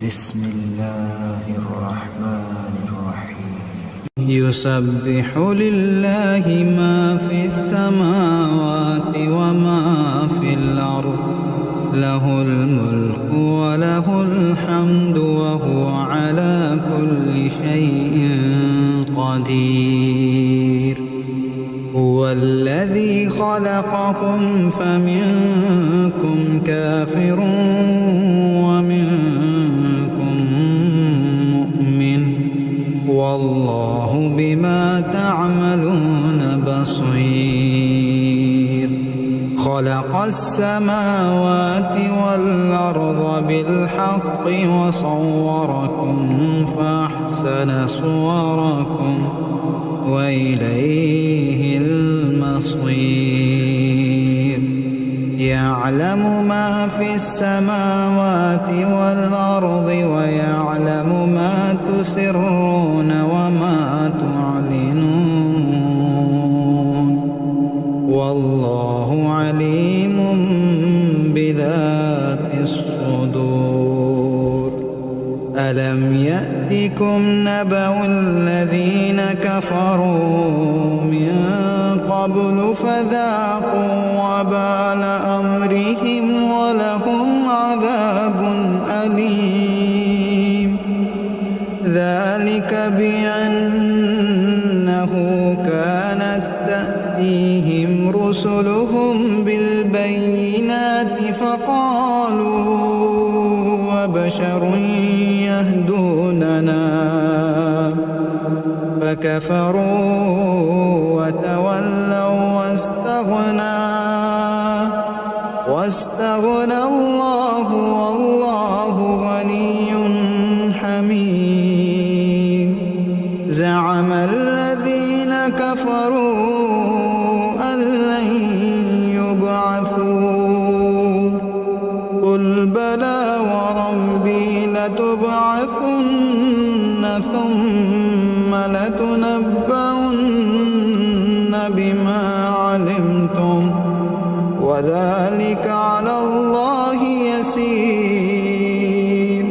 بسم الله الرحمن الرحيم. يسبح لله ما في السماوات وما في الأرض، له الملك وله الحمد وهو على كل شيء قدير. هو الذي خلقكم فمنكم كافر ومنكم مؤمن، والله بما تعملون بصير. خلق السماوات والأرض بالحق وصوركم فأحسن صوركم وإليه المصير. يعلم ما في السماوات والأرض ويعلم ما تسرون وما تعلنون، والله عليم بذات الصدور. ألم يأتكم نبأ الذين كفروا من قبل فذاقوا وبال أمرهم ولهم عذاب أليم. ذلك بأنه كانت تأتيهم رسلهم بالبينات فقالوا وبشر يهدوننا، فكفروا وتولوا واستغنى الله والله غني حميد. زعم الذين كفروا أن لن يبعثوا، قل بلى وربي لتبعثن ثم لتنبؤن بما علمتم، وذلك على الله يسير.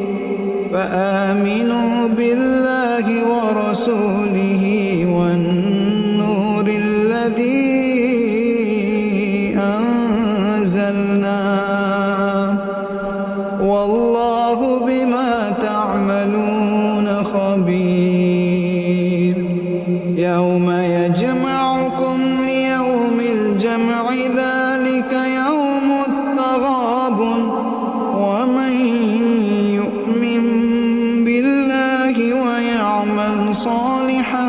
فآمنوا بالله ورسوله والنور الذي أنزلنا، والله بما تعملون خبير. يوم يجمعكم ليوم الجمع ذلك يوم التغابن، ومن يؤمن بالله ويعمل صالحا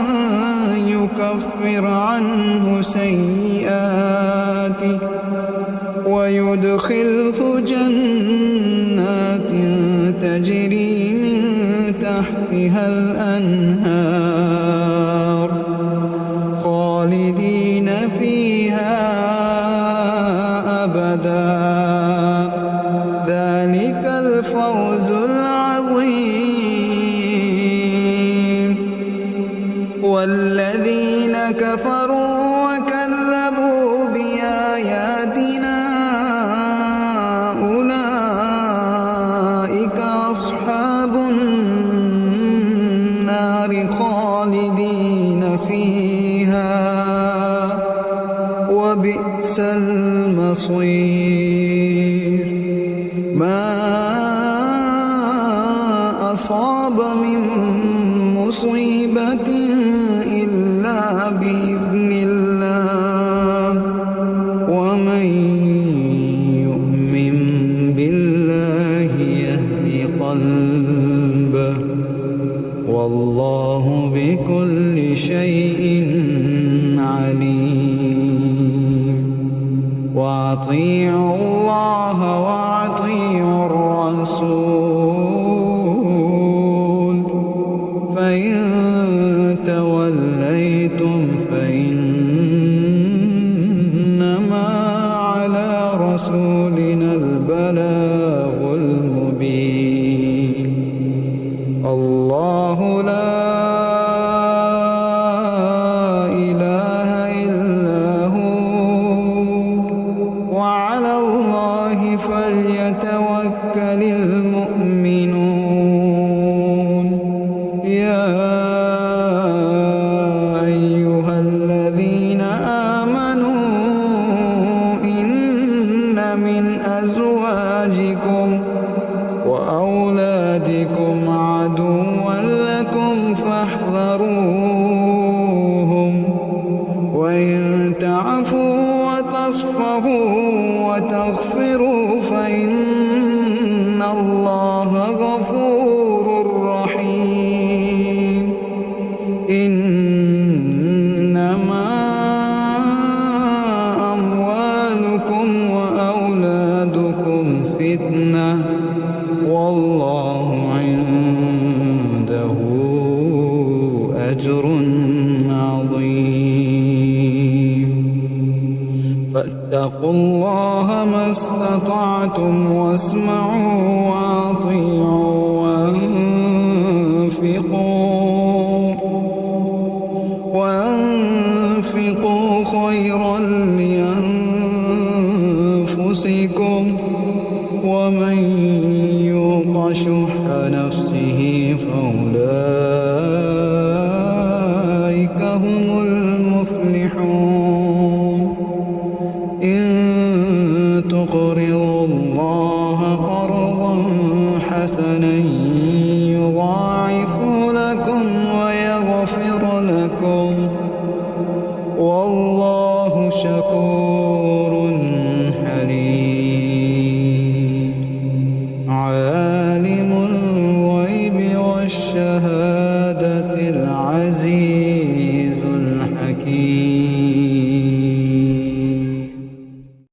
يكفر عنه سيئاته ويدخله جنات تجري من تحتها الأنهار خالدين فيها أبدا. ذلك الفوز العظيم. والذين كفروا وكذبوا بآياتنا أولئك أصحاب النار خالدين فيها وبئس المصير. ما أصاب من مصيبة إلا بإذن الله، ومن يؤمن بالله يهد قلبه، والله بكل شيء عليم. وأطيعوا الله وأطيعوا الرسول، فإن توليتم فإنما على رسولنا البلاغ المبين. الله لا إله إلا هو، وعلى الله فليتوكل المؤمنون. أولادكم عدوا لكم فاحذروهم وإن تعفوا وتصفحوا وتغفروا فإن الله غفور رحيم إنما أموالكم وأولادكم فتنة والله عنده أجر عظيم فاتقوا الله ما استطعتم واسمعوا وأطيعوا وأنفقوا خيرا لأنفسكم ومن يوق شح نفسه فأولئك هم المفلحون إن تقرضوا الله قرضا حسنا يضاعف لكم ويغفر لكم